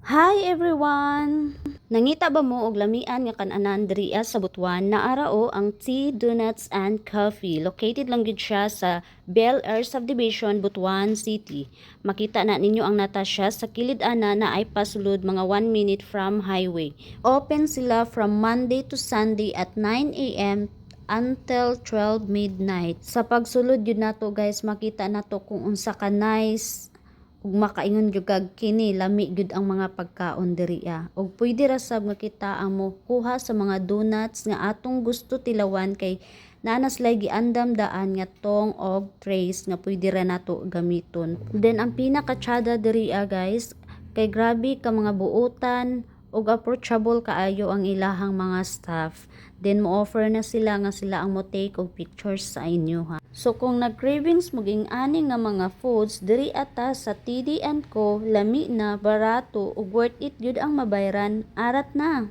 Hi everyone! Nangita ba mo og lamian nga kan-anan diriya sa Butuan? Naarao ang Tea, Donuts and Coffee. Located lang gid siya sa Bel Air Subdivision, Butuan City. Makita na ninyo ang Natasha sa kilid ana na ay pasulod mga 1 minute from highway. Open sila from Monday to Sunday at 9 a.m. until 12 midnight. Sa pagsulod yun nato guys, makita nato kung unsa ka nice ug makaingon gyud kag kini lami gyud ang mga pagkaon diriya ug pwede ra sab nga kita ang mo kuha sa mga donuts nga atong gusto tilawan kay nanas lay giandam daan nga tong og trays nga pwede ra nato gamiton. Then ang pinaka-tsada diriya guys kay grabe ka mga buotan ug approachable kaayo ang ilahang mga staff. Then mo-offer na sila nga sila ang mo take og pictures sa inyo ha. So kung nag-cravings mo ging ani nga mga foods diri ata sa TD&Co, lami na, barato ug worth it gyud ang mabayran, arat na.